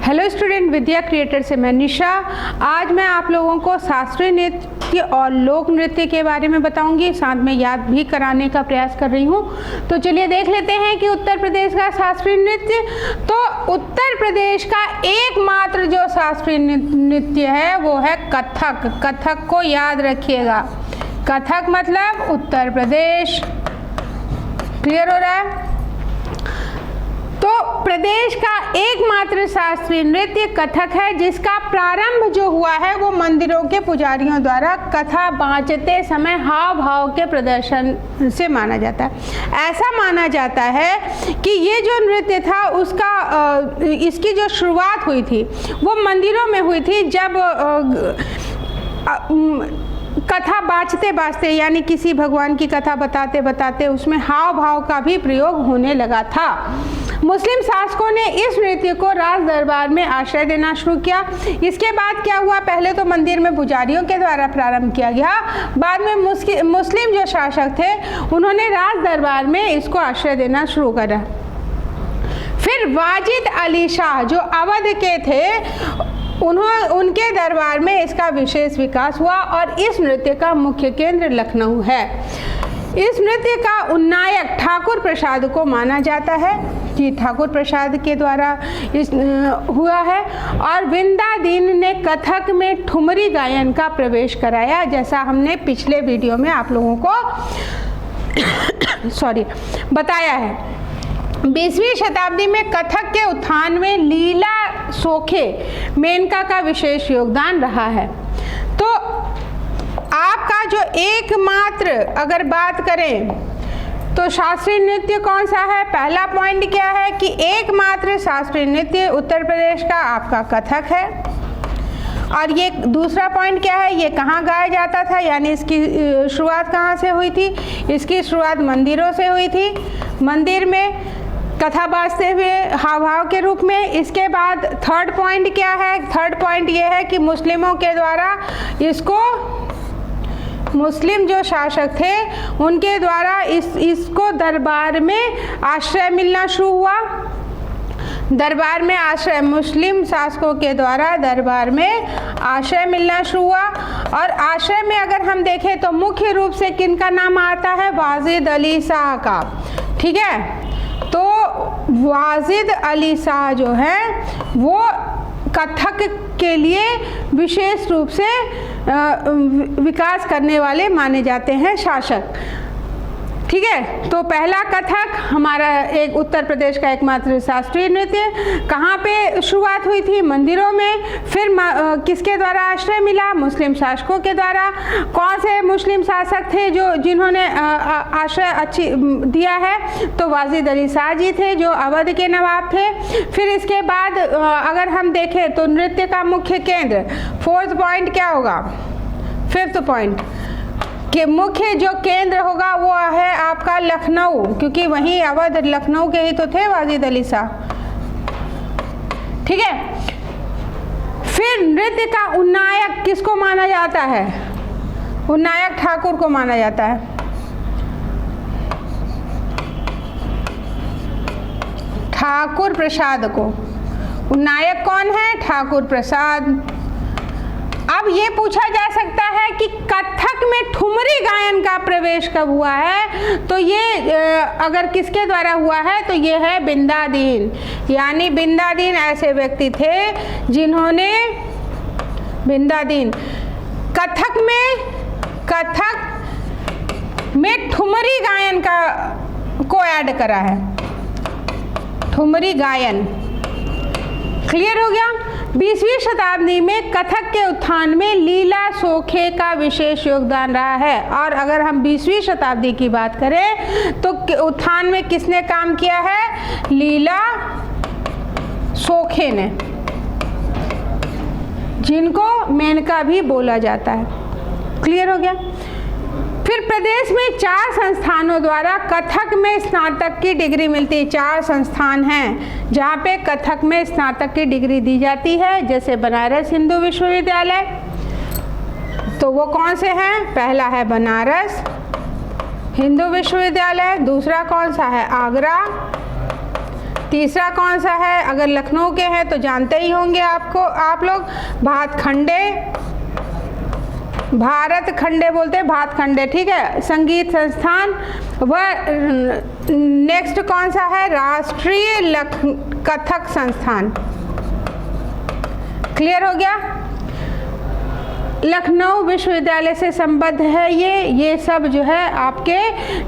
Hello student, विद्या creator से मैं निशा। आज मैं आप लोगों को शास्त्रीय नृत्य और लोक नृत्य के बारे में बताऊंगी, साथ में याद भी कराने का प्रयास कर रही हूं। तो चलिए देख लेते हैं कि उत्तर प्रदेश का शास्त्रीय नृत्य। तो उत्तर प्रदेश का एकमात्र जो शास्त्रीय नृत्य है वो है कथक। कथक को याद रखिएगा, कथक मतलब उत्तर प्रदेश। क्लियर हो रहा है? तो प्रदेश का एकमात्र शास्त्रीय नृत्य कथक है, जिसका प्रारंभ जो हुआ है वो मंदिरों के पुजारियों द्वारा कथा बाँचते समय हाव भाव के प्रदर्शन से माना जाता है। ऐसा माना जाता है कि ये जो नृत्य था उसका इसकी जो शुरुआत हुई थी वो मंदिरों में हुई थी, जब कथा बाँचते बाँचते यानी किसी भगवान की कथा बताते बताते उसमें हाव भाव का भी प्रयोग होने लगा था। मुस्लिम शासकों ने इस नृत्य को राज दरबार में आश्रय देना शुरू किया। इसके बाद क्या हुआ, पहले तो मंदिर में पुजारियों के द्वारा प्रारंभ किया गया, बाद में मुस्लिम जो शासक थे उन्होंने राज दरबार में इसको आश्रय देना शुरू करा। फिर वाजिद अली शाह जो अवध के थे उनके दरबार में इसका विशेष विकास हुआ और इस नृत्य का मुख्य केंद्र लखनऊ है। इस नृत्य का उन्नायक ठाकुर प्रसाद को माना जाता है कि ठाकुर प्रसाद के द्वारा हुआ है। और बिंदादीन ने कथक में ठुमरी गायन का प्रवेश कराया, जैसा हमने पिछले वीडियो में आप लोगों को बताया है। 20वीं शताब्दी में कथक के उत्थान में लीला सोखे मेनका का विशेष योगदान रहा है। तो आपका जो एकमात्र अगर बात करें तो शास्त्रीय नृत्य कौन सा है, पहला पॉइंट क्या है कि एकमात्र शास्त्रीय नृत्य उत्तर प्रदेश का आपका कथक है। और ये दूसरा पॉइंट क्या है, ये कहाँ गाया जाता था, यानी इसकी शुरुआत कहाँ से हुई थी? इसकी शुरुआत मंदिरों से हुई थी, मंदिर में कथा बाजते हुए हाव भाव के रूप में। इसके बाद थर्ड पॉइंट क्या है, थर्ड पॉइंट ये है कि मुस्लिमों के द्वारा इसको, मुस्लिम जो शासक थे उनके द्वारा इसको दरबार में आश्रय मिलना शुरू हुआ। दरबार में आश्रय, मुस्लिम शासकों के द्वारा दरबार में आश्रय मिलना शुरू हुआ। और आश्रय में अगर हम देखें तो मुख्य रूप से किनका नाम आता है, वाजिद अली शाह का। ठीक है, तो वाजिद अली शाह जो है वो कथक के लिए विशेष रूप से विकास करने वाले माने जाते हैं शासक। ठीक है, तो पहला कथक हमारा एक उत्तर प्रदेश का एकमात्र शास्त्रीय नृत्य कहाँ पे शुरुआत हुई थी, मंदिरों में। फिर किसके द्वारा आश्रय मिला, मुस्लिम शासकों के द्वारा। कौन से मुस्लिम शासक थे जिन्होंने आश्रय दिया है, तो वाजिद अली शाह जी थे जो अवध के नवाब थे। फिर इसके बाद अगर हम देखें तो नृत्य का मुख्य केंद्र, फोर्थ पॉइंट क्या होगा, फिफ्थ पॉइंट कि मुख्य जो केंद्र होगा वो है आपका लखनऊ, क्योंकि वहीं अवध लखनऊ के ही तो थे वाजिद अली शाह। ठीक है, फिर नृत्य का उन्नायक किसको माना जाता है, उन्नायक ठाकुर को माना जाता है। ठाकुर प्रसाद को, उन्नायक कौन है, ठाकुर प्रसाद। अब ये पूछा जा सकता है कि कथक में ठुमरी गायन का प्रवेश कब हुआ है, तो ये अगर किसके द्वारा हुआ है तो ये है बिंदादीन। यानी बिंदादीन ऐसे व्यक्ति थे जिन्होंने बिंदादीन कथक में ठुमरी गायन को ऐड करा है, ठुमरी गायन। क्लियर हो गया? 20वीं शताब्दी में कथक के उत्थान में लीला सोखे का विशेष योगदान रहा है। और अगर हम 20वीं शताब्दी की बात करें तो उत्थान में किसने काम किया है, लीला सोखे ने, जिनको मेनका भी बोला जाता है। क्लियर हो गया? फिर प्रदेश में 4 संस्थानों द्वारा कथक में स्नातक की डिग्री मिलती है। 4 संस्थान हैं जहाँ पे कथक में स्नातक की डिग्री दी जाती है, जैसे बनारस हिंदू विश्वविद्यालय। तो वो कौन से हैं, पहला है बनारस हिंदू विश्वविद्यालय, दूसरा कौन सा है, आगरा, तीसरा कौन सा है, अगर लखनऊ के हैं तो जानते ही होंगे आप लोग, भारत खंडे बोलते हैं, भातखंडे, ठीक है, संगीत संस्थान। वह नेक्स्ट कौन सा है, राष्ट्रीय कथक संस्थान। क्लियर हो गया। लखनऊ विश्वविद्यालय से संबद्ध है ये सब जो है आपके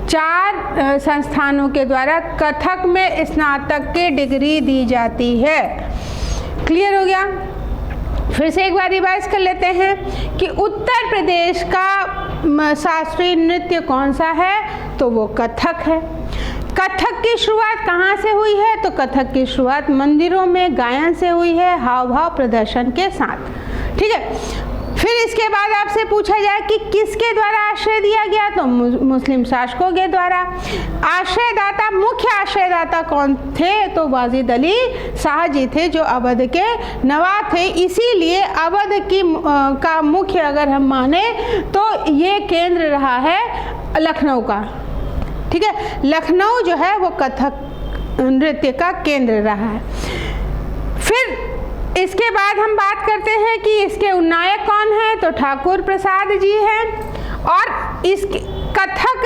4 संस्थानों के द्वारा कथक में स्नातक की डिग्री दी जाती है। क्लियर हो गया। फिर से एक बार रिवाइज कर लेते हैं कि उत्तर प्रदेश का शास्त्रीय नृत्य कौन सा है, तो वो कथक है। कथक की शुरुआत कहाँ से हुई है, तो कथक की शुरुआत मंदिरों में गायन से हुई है, हाव भाव प्रदर्शन के साथ, ठीक है। फिर इसके बाद आपसे पूछा जाए कि किसके द्वारा आश्रय दिया गया, तो मुस्लिम शासकों के द्वारा। आश्रयदाता, मुख्य आश्रयदाता कौन थे, तो वाजिद अली शाह जी थे, जो अवध के नवाब थे। इसीलिए अवध की का मुख्य अगर हम माने तो ये केंद्र रहा है लखनऊ का, ठीक है। लखनऊ जो है वो कथक नृत्य का केंद्र रहा है। फिर इसके बाद हम बात करते हैं कि इसके नायक कौन है, तो ठाकुर प्रसाद जी हैं। और इस कथक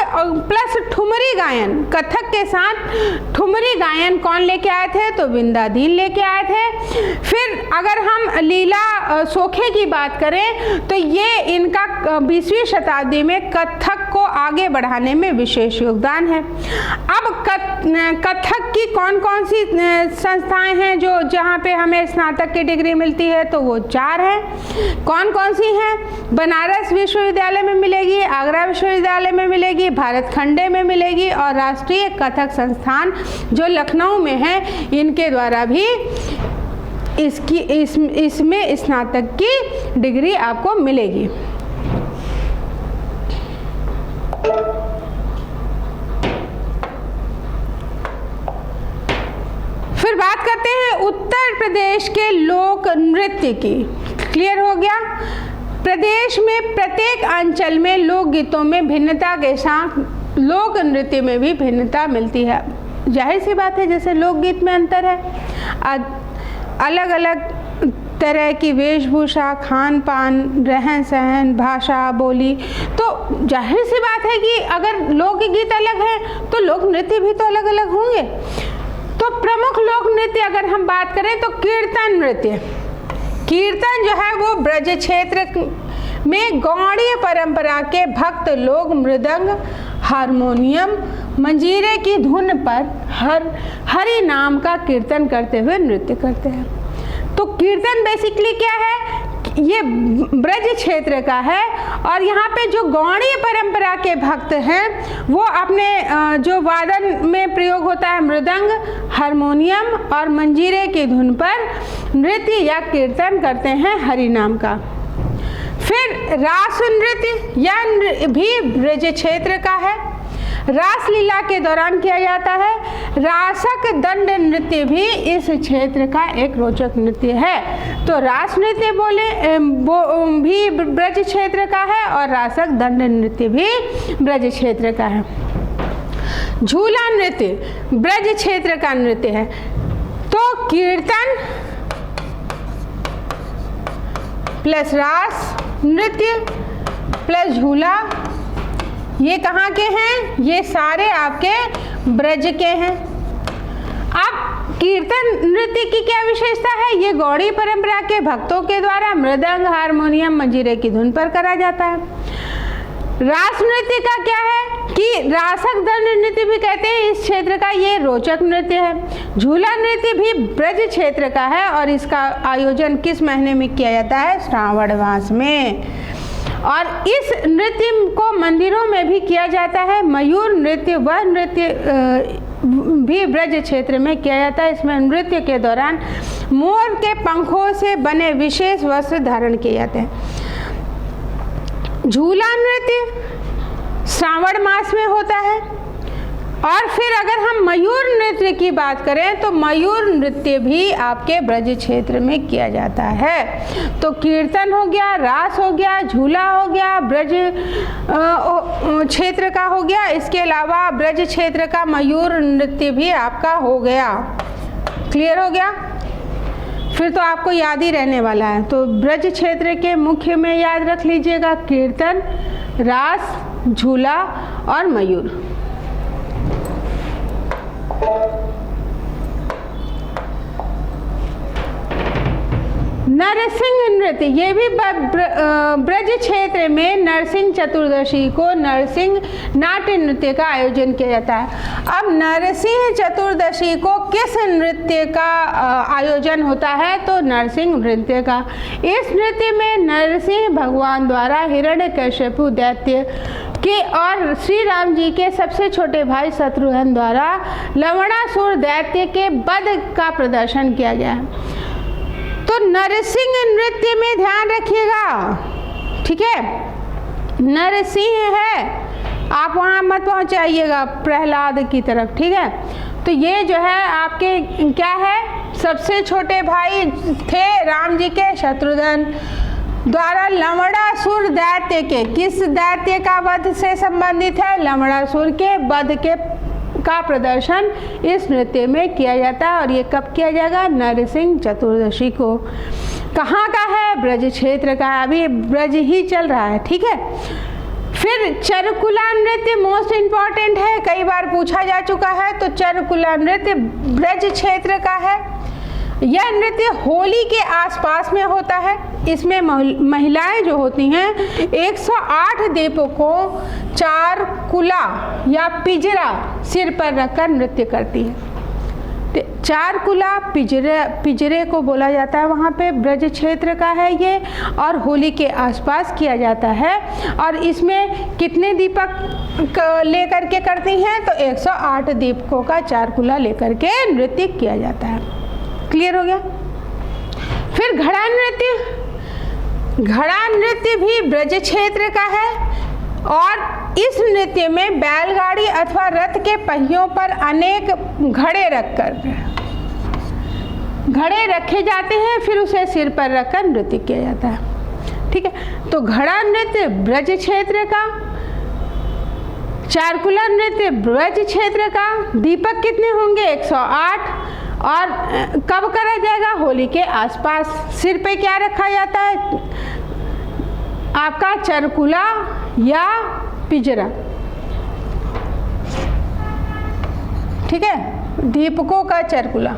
प्लस ठुमरी गायन, कथक के साथ ठुमरी गायन कौन लेके आए थे, तो विंध्याधीन लेके आए थे। फिर अगर हम लीला सोखे की बात करें तो ये इनका 20वीं शताब्दी में कथक को आगे बढ़ाने में विशेष योगदान है। अब कथक की कौन कौन सी संस्थाएं हैं जो जहाँ पे हमें स्नातक की डिग्री मिलती है, तो वो 4 हैं। कौन कौन सी हैं, बनारस विश्वविद्यालय में मिलेगी, आगरा विश्वविद्यालय में मिलेगी, भारत खंडे में मिलेगी, और राष्ट्रीय कथक संस्थान जो लखनऊ में है, इनके द्वारा भी इसमें स्नातक की डिग्री आपको मिलेगी। फिर बात करते हैं उत्तर प्रदेश के लोक नृत्य की। क्लियर हो गया। प्रदेश में प्रत्येक अंचल में लोकगीतों में भिन्नता के साथ लोक नृत्य में भी भिन्नता मिलती है। जाहिर सी बात है, जैसे लोकगीत में अंतर है, अलग अलग तरह की वेशभूषा, खान पान, रहन सहन, भाषा, बोली, तो जाहिर सी बात है कि अगर लोकगीत अलग है तो लोक नृत्य भी तो अलग अलग होंगे। तो प्रमुख लोक नृत्य अगर हम बात करें तो कीर्तन नृत्य। कीर्तन जो है वो ब्रज क्षेत्र में गौड़ीय परंपरा के भक्त लोग मृदंग, हारमोनियम, मंजीरे की धुन पर हरि नाम का कीर्तन करते हुए नृत्य करते हैं। तो कीर्तन बेसिकली क्या है, ये ब्रज क्षेत्र का है, और यहाँ पे जो गौड़ीय परंपरा के भक्त हैं वो अपने जो वादन में प्रयोग होता है मृदंग, हारमोनियम और मंजीरे की धुन पर नृत्य या कीर्तन करते हैं हरि नाम का। फिर रास नृत्य यह भी ब्रज क्षेत्र का है, रासलीला के दौरान किया जाता है। रासक दंड नृत्य भी इस क्षेत्र का एक रोचक नृत्य है। तो रास नृत्य भी ब्रज क्षेत्र का है और रासक दंड नृत्य भी ब्रज क्षेत्र का है। झूला नृत्य ब्रज क्षेत्र का नृत्य है। तो कीर्तन प्लस रास नृत्य प्लस झूला, ये कहाँ के हैं, ये सारे आपके ब्रज के हैं। अब कीर्तन नृत्य की क्या विशेषता है, ये गौड़ी परंपरा के भक्तों के द्वारा मृदंग, हारमोनियम, मंजीरे की धुन पर करा जाता है। रास नृत्य का क्या है कि रासक दंड नृत्य भी कहते हैं, इस क्षेत्र का ये रोचक नृत्य है। झूला नृत्य भी ब्रज क्षेत्र का है और इसका आयोजन किस महीने में किया जाता है, श्रावण मास में। और इस नृत्य को मंदिरों में भी किया जाता है। मयूर नृत्य वह नृत्य भी ब्रज क्षेत्र में किया जाता है। इसमें नृत्य के दौरान मोर के पंखों से बने विशेष वस्त्र धारण किए जाते हैं। झूला नृत्य श्रावण मास में होता है। और फिर अगर हम मयूर नृत्य की बात करें तो मयूर नृत्य भी आपके ब्रज क्षेत्र में किया जाता है। तो कीर्तन हो गया, रास हो गया, झूला हो गया, ब्रज क्षेत्र का हो गया। इसके अलावा ब्रज क्षेत्र का मयूर नृत्य भी आपका हो गया। क्लियर हो गया? फिर तो आपको याद ही रहने वाला है। तो ब्रज क्षेत्र के मुख्य में याद रख लीजिएगा कीर्तन, रास, झूला और मयूर। नरसिंह नृत्य, ये भी ब्रज क्षेत्र में नरसिंह चतुर्दशी को नरसिंह नाट्य नृत्य का आयोजन किया जाता है। अब नरसिंह चतुर्दशी को किस नृत्य का आयोजन होता है? तो नरसिंह नृत्य का। इस नृत्य में नरसिंह भगवान द्वारा हिरण्यकश्यपु दैत्य के और श्री राम जी के सबसे छोटे भाई शत्रुघ्न द्वारा लवणासुर दैत्य के वध का प्रदर्शन किया गया है। तो नरसिंह नृत्य में ध्यान रखिएगा, ठीक है? नरसिंह है, आप वहाँ मत पहुँचाइएगा प्रहलाद की तरफ, ठीक है? तो ये जो है आपके क्या है, सबसे छोटे भाई थे राम जी के, शत्रुघ्न द्वारा लवणासुर दैत्य के, किस दैत्य का वध से संबंधित है? लवणासुर के वध के का प्रदर्शन इस नृत्य में किया जाता है। और ये कब किया जाएगा? नरसिंह चतुर्दशी को। कहाँ का है? ब्रज क्षेत्र का है, अभी ब्रज ही चल रहा है, ठीक है? फिर चरकुला नृत्य मोस्ट इम्पॉर्टेंट है, कई बार पूछा जा चुका है। तो चरकुला नृत्य ब्रज क्षेत्र का है। यह नृत्य होली के आसपास में होता है। इसमें महिलाएं जो होती हैं 108 दीपकों चार कुला या पिजरा सिर पर रखकर नृत्य करती हैं। चार कुला पिजरे को बोला जाता है, वहाँ पे ब्रज क्षेत्र का है ये, और होली के आसपास किया जाता है। और इसमें कितने दीपक लेकर के करती हैं? तो 108 दीपकों का चार कुला लेकर के नृत्य किया जाता है। क्लियर हो गया? फिर घड़ा नृत्य। घड़ा नृत्य भी ब्रज क्षेत्र का है और इस नृत्य में बैलगाड़ी अथवा रथ के पहियों पर अनेक घड़े रखे जाते हैं, फिर उसे सिर पर रखकर नृत्य किया जाता है, ठीक है? तो घड़ा नृत्य ब्रज क्षेत्र का, चारकुला नृत्य ब्रज क्षेत्र का। दीपक कितने होंगे? 108। और कब करा जाएगा? होली के आसपास। सिर पे क्या रखा जाता है? आपका चरकुला या पिजरा, ठीक है? दीपकों का चरकुला।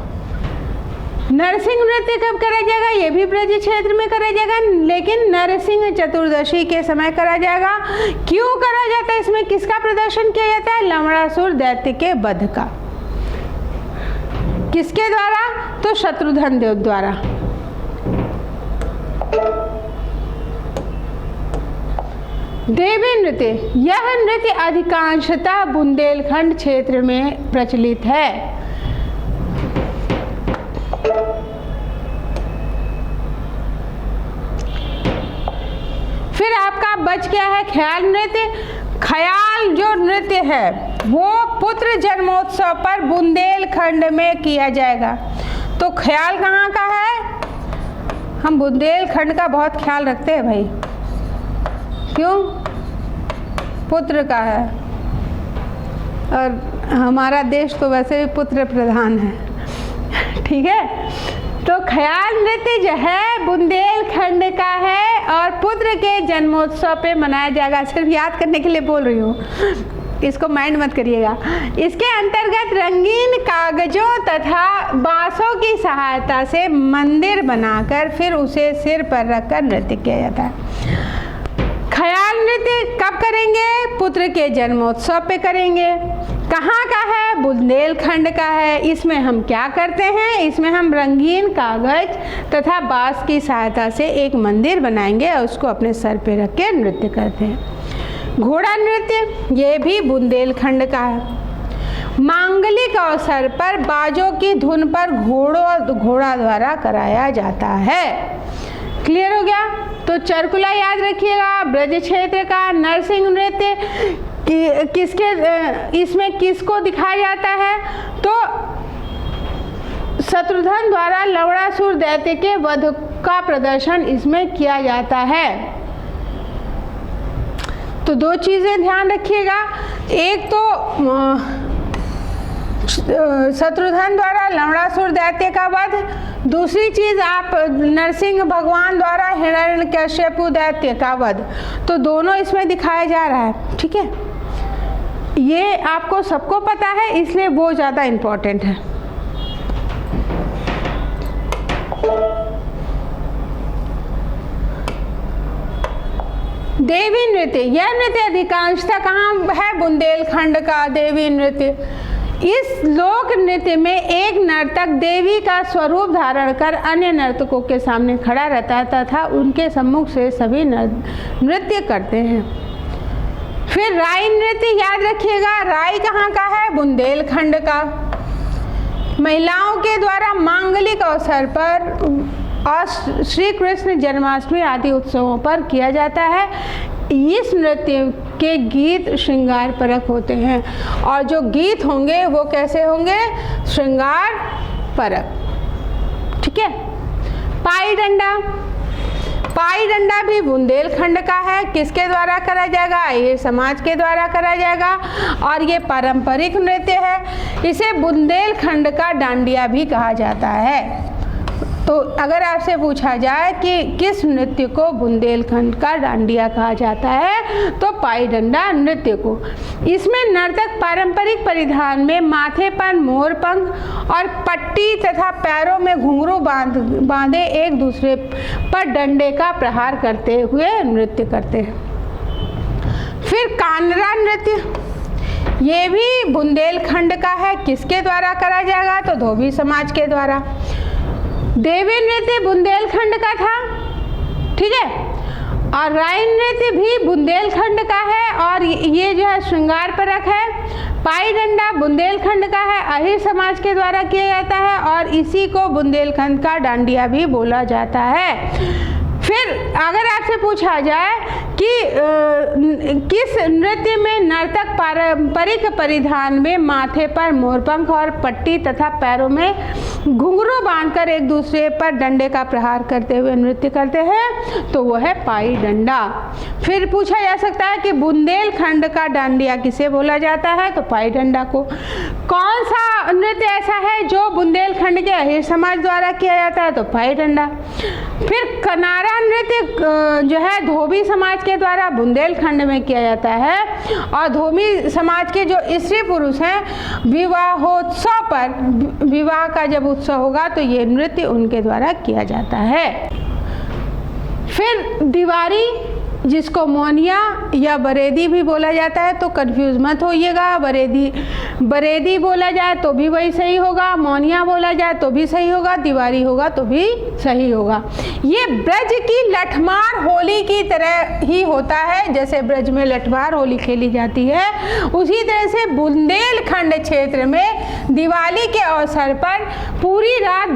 नरसिंह नृत्य कब करा जाएगा? ये भी ब्रज क्षेत्र में करा जाएगा, लेकिन नरसिंह चतुर्दशी के समय करा जाएगा। क्यों करा जाता है? इसमें किसका प्रदर्शन किया जाता है? लवणासुर दैत्य के वध का। किसके द्वारा? तो शत्रुघ्न देव द्वारा। देवी नृत्य, यह नृत्य अधिकांशतः बुंदेलखंड क्षेत्र में प्रचलित है। फिर आपका बच गया है ख्याल नृत्य। ख्याल जो नृत्य है वो पुत्र जन्मोत्सव पर बुंदेलखंड में किया जाएगा। तो ख्याल कहाँ का है? हम बुंदेलखंड का बहुत ख्याल रखते हैं भाई। क्यों? पुत्र का है, और हमारा देश तो वैसे भी पुत्र प्रधान है, ठीक है? तो ख्याल नृत्य जो है बुंदेलखंड का है और पुत्र के जन्मोत्सव पे मनाया जाएगा। सिर्फ याद करने के लिए बोल रही हूँ, इसको माइंड मत करिएगा। इसके अंतर्गत रंगीन कागजों तथा बांसों की सहायता से मंदिर बनाकर फिर उसे सिर पर रखकर नृत्य किया जाता है। ख्याल नृत्य कब करेंगे? पुत्र के जन्मोत्सव पे करेंगे। कहाँ का है? बुंदेलखंड का है। इसमें हम क्या करते हैं? इसमें हम रंगीन कागज तथा बांस की सहायता से एक मंदिर बनाएंगे और उसको अपने सर पे रख के नृत्य करते हैं। घोड़ा नृत्य, ये भी बुंदेलखंड का है। मांगलिक अवसर पर बाजों की धुन पर घोड़ा द्वारा कराया जाता है। क्लियर हो गया? तो चरकुला याद रखिएगा, ब्रज क्षेत्र का। नरसिंह नृत्य किसके, इसमें किसको दिखाया जाता है? तो शत्रुघ्न द्वारा लवणासुर दैत्य के वध का प्रदर्शन इसमें किया जाता है। तो दो चीजें ध्यान रखिएगा, एक तो शत्रुघ्न द्वारा लवणासुर दैत्य का वध। दूसरी चीज आप नरसिंह भगवान द्वारा हिरण्यकश्यपु दैत्य का वध। तो दोनों इसमें दिखाया जा रहा है, ठीक है। ये आपको सबको पता है, इसलिए वो ज़्यादा इम्पोर्टेंट है। देवी नृत्य, यह नृत्य अधिकांशतः कहाँ है? बुंदेलखंड का देवी नृत्य। इस लोक नृत्य में एक नर्तक देवी का स्वरूप धारण कर अन्य नर्तकों के सामने खड़ा रहता है तथा उनके सम्मुख से सभी नृत्य करते हैं। फिर राई नृत्य याद रखिएगा, राई कहाँ का है? बुंदेलखंड का। महिलाओं के द्वारा मांगलिक अवसर पर और श्री कृष्ण जन्माष्टमी आदि उत्सवों पर किया जाता है। इस नृत्य के गीत श्रृंगार परक होते हैं और जो गीत होंगे वो कैसे होंगे? श्रृंगार परक, ठीक है। पाई डंडा, पाई डंडा भी बुंदेलखंड का है। किसके द्वारा करा जाएगा? ये समाज के द्वारा करा जाएगा और ये पारंपरिक नृत्य है। इसे बुंदेलखंड का डांडिया भी कहा जाता है। तो अगर आपसे पूछा जाए कि किस नृत्य को बुंदेलखंड का डांडिया कहा जाता है, तो पाई डंडा नृत्य को। इसमें नर्तक पारंपरिक परिधान में माथे पर मोरपंख और पट्टी तथा पैरों में घुंघरू बांधे एक दूसरे पर डंडे का प्रहार करते हुए नृत्य करते हैं। फिर कानरा नृत्य, ये भी बुंदेलखंड का है। किसके द्वारा करा जाएगा? तो धोबी समाज के द्वारा। देवी नृत्य बुंदेलखंड का था, ठीक है। और राई नृत्य भी बुंदेलखंड का है और ये जो है श्रृंगार परक है। पाई डंडा बुंदेलखंड का है, अहिर समाज के द्वारा किया जाता है और इसी को बुंदेलखंड का डांडिया भी बोला जाता है। फिर अगर आपसे पूछा जाए कि किस नृत्य में नर्तक पारंपरिक परिधान में माथे पर मोरपंख और पट्टी तथा पैरों में घुंघरू बांधकर एक दूसरे पर डंडे का प्रहार करते हुए नृत्य करते हैं, तो वो है पाई डंडा। फिर पूछा जा सकता है कि बुंदेलखंड का डांडिया किसे बोला जाता है? तो पाई डंडा को। कौन सा नृत्य ऐसा है जो बुंदेलखंड के अहिर समाज द्वारा किया जाता है? तो पाई डंडा। फिर कनारा नृत्य जो है धोबी समाज के द्वारा बुंदेलखंड में किया जाता है और धोबी समाज के जो स्त्री पुरुष हैं विवाहोत्सव पर, विवाह का जब उत्सव होगा तो ये नृत्य उनके द्वारा किया जाता है। फिर दिवारी, जिसको मोनिया या बरेदी भी बोला जाता है, तो कंफ्यूज मत होइएगा। बरेदी बोला जाए तो भी वही सही होगा, मोनिया बोला जाए तो भी सही होगा, दिवारी होगा तो भी सही होगा। ये ब्रज की लठमार होली की तरह ही होता है। जैसे ब्रज में लठमार होली खेली जाती है, उसी तरह से बुंदेलखंड क्षेत्र में दिवाली के अवसर पर पूरी रात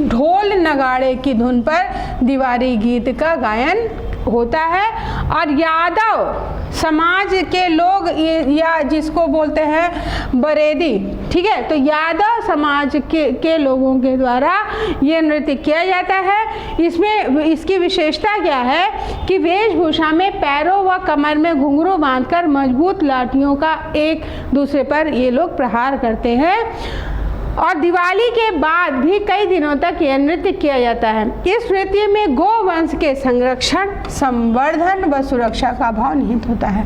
ढोल नगाड़े की धुन पर दिवाली गीत का गायन होता है। और यादव समाज के लोग, या जिसको बोलते हैं बरेदी, ठीक है, तो यादव समाज के लोगों के द्वारा ये नृत्य किया जाता है। इसमें इसकी विशेषता क्या है कि वेशभूषा में पैरों व कमर में घुंघरू बांधकर मजबूत लाठियों का एक दूसरे पर ये लोग प्रहार करते हैं और दिवाली के बाद भी कई दिनों तक यह नृत्य किया जाता है। इस नृत्य में गोवंश के संरक्षण, संवर्धन व सुरक्षा का भाव निहित होता है।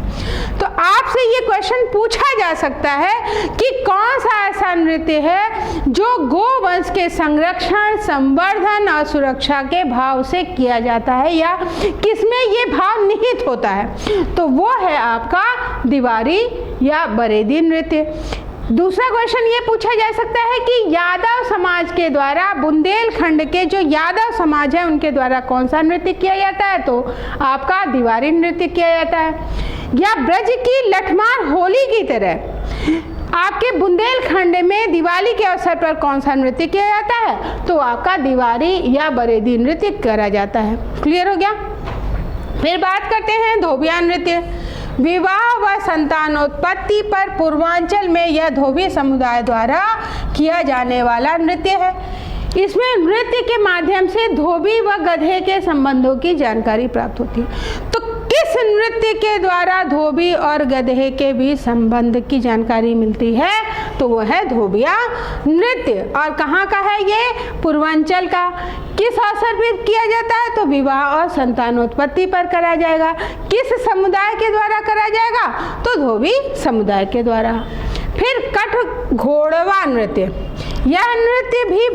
तो आपसे ये क्वेश्चन पूछा जा सकता है कि कौन सा ऐसा नृत्य है जो गोवंश के संरक्षण, संवर्धन और सुरक्षा के भाव से किया जाता है, या किसमें ये भाव निहित होता है? तो वो है आपका दिवारी या बरेदी नृत्य। दूसरा क्वेश्चन ये पूछा जा सकता है कि यादव समाज के द्वारा, बुंदेलखंड के जो यादव समाज है उनके द्वारा कौन सा नृत्य किया जाता है? तो आपका दिवारी नृत्य किया जाता है। या ब्रज की लठमार होली की तरह आपके बुंदेलखंड में दिवाली के अवसर पर कौन सा नृत्य किया जाता है? तो आपका दिवारी या बरेदी नृत्य करा जाता है। क्लियर हो गया? फिर बात करते हैं धोबिया नृत्य। विवाह व संतानोत्पत्ति पर पूर्वांचल में यह धोबी समुदाय द्वारा किया जाने वाला नृत्य है। इसमें नृत्य के माध्यम से धोबी व गधे के संबंधों की जानकारी प्राप्त होती है। तो किस नृत्य के द्वारा धोबी और गधे के भी संबंध की जानकारी मिलती है, तो वो है धोबिया नृत्य। और कहाँ का है ये? पूर्वांचल का। किस अवसर पर किया जाता है? तो विवाह और संतानोत्पत्ति पर करा जाएगा। किस समुदाय के द्वारा करा जाएगा? तो धोबी समुदाय के द्वारा। फिर कठ घोड़वा नृत्य, यह नृत्य भी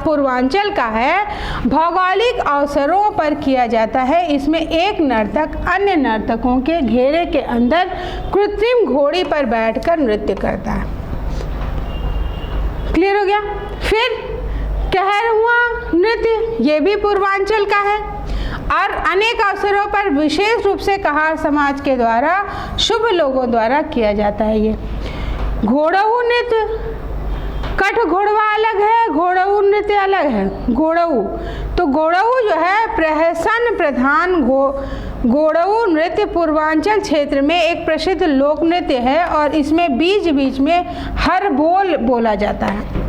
पूर्वांचल का है। भौगोलिक अवसरों पर किया जाता है। इसमें एक नर्तक अन्य नर्तकों के घेरे के अंदर कृत्रिम घोड़ी पर बैठकर नृत्य करता है। क्लियर हो गया? फिर कहरुआ नृत्य, ये भी पूर्वांचल का है और अनेक अवसरों पर विशेष रूप से कहार समाज के द्वारा शुभ लोगों द्वारा किया जाता है। ये घोड़ऊ नृत्य, कठ घोड़वा अलग है, घोड़ऊ नृत्य अलग है। घोड़ऊ, तो घोड़ऊ जो है प्रहसन प्रधान घोड़ऊ नृत्य पूर्वांचल क्षेत्र में एक प्रसिद्ध लोक नृत्य है और इसमें बीच बीच में हर बोल बोला जाता है।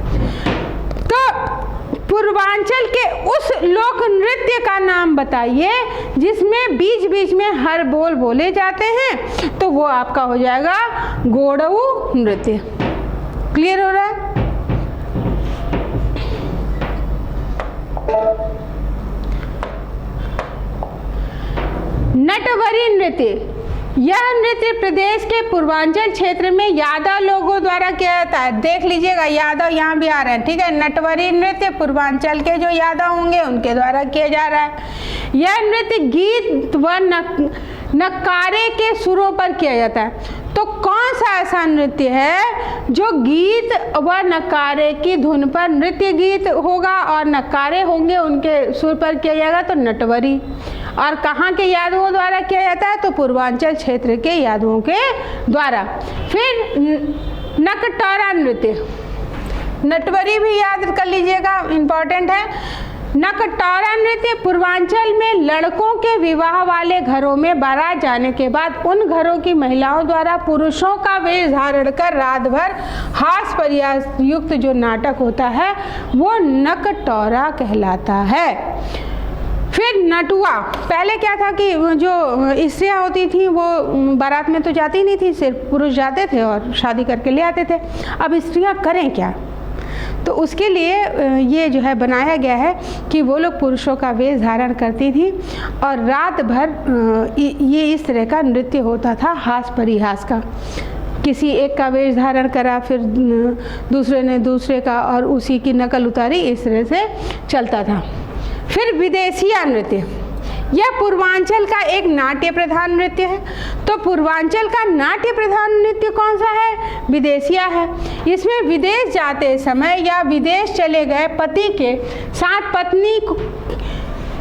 तो पूर्वांचल के उस लोक नृत्य का नाम बताइए जिसमें बीच बीच में हर बोल बोले जाते हैं, तो वो आपका हो जाएगा घोड़ऊ नृत्य। क्लियर हो रहा है? नटवरी नृत्य, यह नृत्य प्रदेश के पूर्वांचल क्षेत्र में यादव लोगों द्वारा किया जाता है। देख लीजिएगा, यादव यहाँ भी आ रहे हैं, ठीक है। नटवरी नृत्य पूर्वांचल के जो यादव होंगे उनके द्वारा किया जा रहा है। यह नृत्य गीत व नक्कारे के सुरों पर किया जाता है। तो कौन सा ऐसा नृत्य है जो गीत व नक्कारे की धुन पर, नृत्य गीत होगा और नक्कारे होंगे उनके सुर पर किया जाएगा? तो नटवरी। और कहाँ के यादवों द्वारा किया जाता है? तो पूर्वांचल क्षेत्र के यादवों के द्वारा। फिर नकटोरा नृत्य, नटवरी भी याद कर लीजिएगा, इम्पॉर्टेंट है। नकटोरा नृत्य पूर्वांचल में लड़कों के विवाह वाले घरों में बारात जाने के बाद उन घरों की महिलाओं द्वारा पुरुषों का वेश धारण कर रात भर हास परिहास युक्त जो नाटक होता है वो नकटोरा कहलाता है। फिर नटुआ, पहले क्या था कि जो स्त्रियाँ होती थी वो बारात में तो जाती नहीं थी, सिर्फ पुरुष जाते थे और शादी करके ले आते थे। अब स्त्रियाँ करें क्या? तो उसके लिए ये जो है बनाया गया है कि वो लोग पुरुषों का वेश धारण करती थी और रात भर ये इस तरह का नृत्य होता था, हास परिहास का। किसी एक का वेश धारण करा, फिर दूसरे ने दूसरे का, और उसी की नकल उतारी, इस तरह से चलता था। फिर विदेशिया नृत्य, यह पूर्वांचल का एक नाट्य प्रधान नृत्य है। तो पूर्वांचल का नाट्य प्रधान नृत्य कौन सा है? विदेशिया है। इसमें विदेश जाते समय या विदेश चले गए पति के साथ पत्नी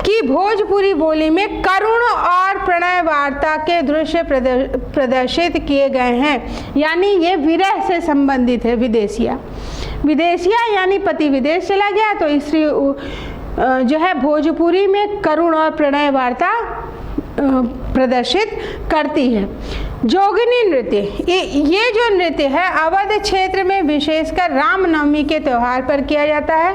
की भोजपुरी बोली में करुण और प्रणय वार्ता के दृश्य प्रदर्शित किए गए हैं, यानी ये विरह से संबंधित है। विदेशिया, विदेशिया यानी पति विदेश चला गया तो स्त्री जो है भोजपुरी में करुण और प्रणय वार्ता प्रदर्शित करती है। जोगिनी नृत्य, ये जो नृत्य है अवध क्षेत्र में विशेषकर रामनवमी के त्यौहार पर किया जाता है।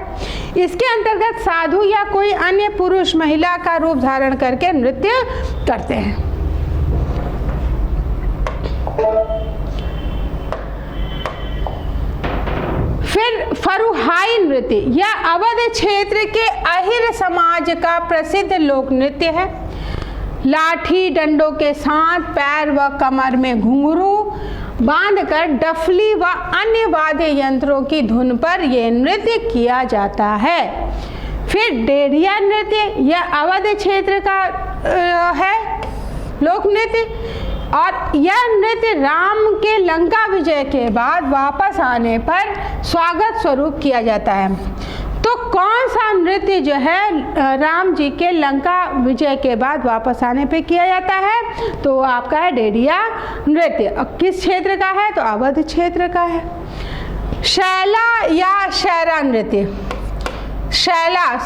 इसके अंतर्गत साधु या कोई अन्य पुरुष महिला का रूप धारण करके नृत्य करते हैं। फिर फरुहाई नृत्य, यह अवध क्षेत्र के अहिर समाज का प्रसिद्ध लोक नृत्य है। लाठी डंडों के साथ पैर व कमर में घुंघरू बांधकर डफली व अन्य वाद्य यंत्रों की धुन पर यह नृत्य किया जाता है। फिर डेढ़िया नृत्य, यह अवध क्षेत्र का है लोक नृत्य और यह नृत्य राम के लंका विजय के बाद वापस आने पर स्वागत स्वरूप किया जाता है। तो कौन सा नृत्य जो है राम जी के लंका विजय के बाद वापस आने पे किया जाता है? तो आपका है डेढ़िया नृत्य। और किस क्षेत्र का है? तो अवध क्षेत्र का है। शैला या शैरा नृत्य, शैला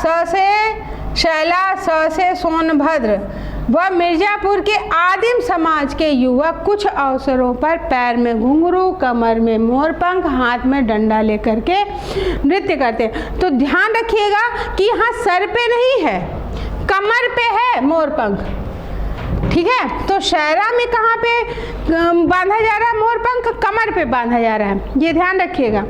स से सोनभद्र वह मिर्जापुर के आदिम समाज के युवक कुछ अवसरों पर पैर में घुंघरू, कमर में मोरपंख, हाथ में डंडा लेकर के नृत्य करते हैं। तो ध्यान रखिएगा कि यहाँ सर पे नहीं है, कमर पे है मोरपंख, ठीक है। तो शायरा में कहाँ पे बांधा जा रहा है मोर पंख? कमर पे बांधा जा रहा है, ये ध्यान रखिएगा।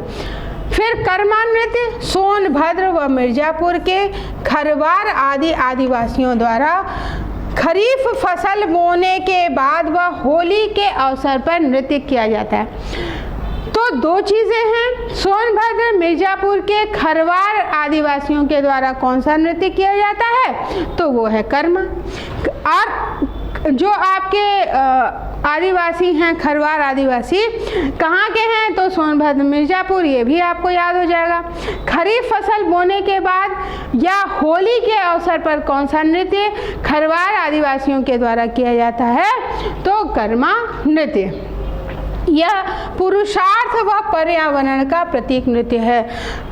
फिर कर्मा नृत्य सोनभद्र व मिर्जापुर के खरवार आदि आदिवासियों द्वारा खरीफ फसल बोने के बाद व होली के अवसर पर नृत्य किया जाता है। तो दो चीज़ें हैं, सोनभद्र मिर्जापुर के खरवार आदिवासियों के द्वारा कौन सा नृत्य किया जाता है? तो वो है कर्मा। और जो आपके आदिवासी हैं, खरवार आदिवासी कहाँ के हैं? तो सोनभद्र मिर्जापुर, ये भी आपको याद हो जाएगा। खरीफ फसल बोने के बाद या होली के अवसर पर कौन सा नृत्य खरवार आदिवासियों के द्वारा किया जाता है? तो कर्मा नृत्य। यह पुरुषार्थ व पर्यावरण का प्रतीक नृत्य है।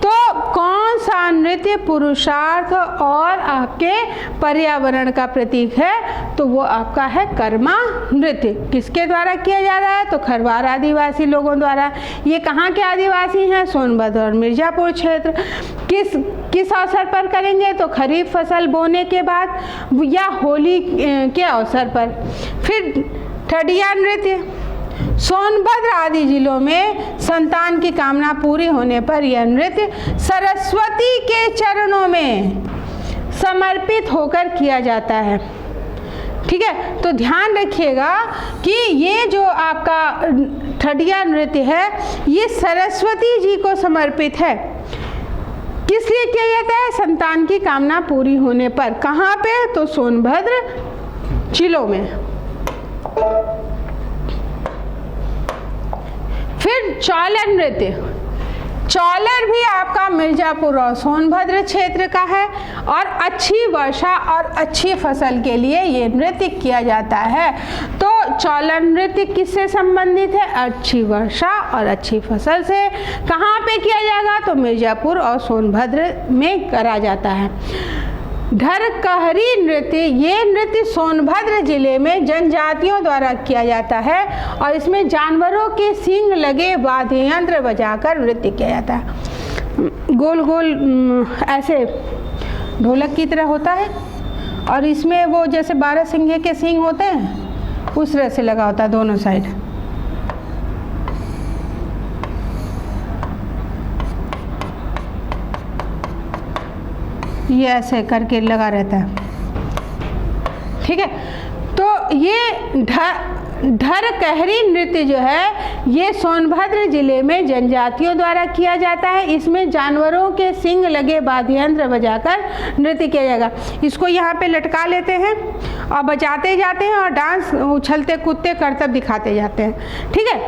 तो कौन सा नृत्य पुरुषार्थ और आपके पर्यावरण का प्रतीक है? तो वो आपका है कर्मा नृत्य। किसके द्वारा किया जा रहा है? तो खरवार आदिवासी लोगों द्वारा। ये कहाँ के आदिवासी हैं? सोनभद्र और मिर्जापुर क्षेत्र। किस अवसर पर करेंगे? तो खरीफ फसल बोने के बाद या होली के अवसर पर। फिर ठडिया नृत्य सोनभद्र आदि जिलों में संतान की कामना पूरी होने पर यह नृत्य सरस्वती के चरणों में समर्पित होकर किया जाता है। ठीक है, तो ध्यान रखिएगा कि ये जो आपका ठडिया नृत्य है ये सरस्वती जी को समर्पित है। किस लिए किया जाता है? संतान की कामना पूरी होने पर। कहाँ पे? तो सोनभद्र जिलों में। फिर चौलर नृत्य। चौलर भी आपका मिर्जापुर और सोनभद्र क्षेत्र का है और अच्छी वर्षा और अच्छी फसल के लिए ये नृत्य किया जाता है। तो चौलर नृत्य किससे संबंधित है? अच्छी वर्षा और अच्छी फसल से। कहाँ पे किया जाएगा? तो मिर्जापुर और सोनभद्र में करा जाता है। ढरकहरी नृत्य, ये नृत्य सोनभद्र जिले में जनजातियों द्वारा किया जाता है और इसमें जानवरों के सींग लगे वाद्य यंत्र बजाकर नृत्य किया जाता है। गोल गोल ऐसे ढोलक की तरह होता है और इसमें वो जैसे 12 सिंगे के सींग होते हैं उस तरह से लगा होता है दोनों साइड। ये ऐसे करके लगा रहता है। ठीक है, तो ये ढरकहरी नृत्य जो है ये सोनभद्र जिले में जनजातियों द्वारा किया जाता है। इसमें जानवरों के सींग लगे वाद्य यंत्र बजाकर नृत्य किया जाएगा। इसको यहाँ पे लटका लेते हैं और बजाते जाते हैं और डांस उछलते कूदते करतब दिखाते जाते हैं। ठीक है,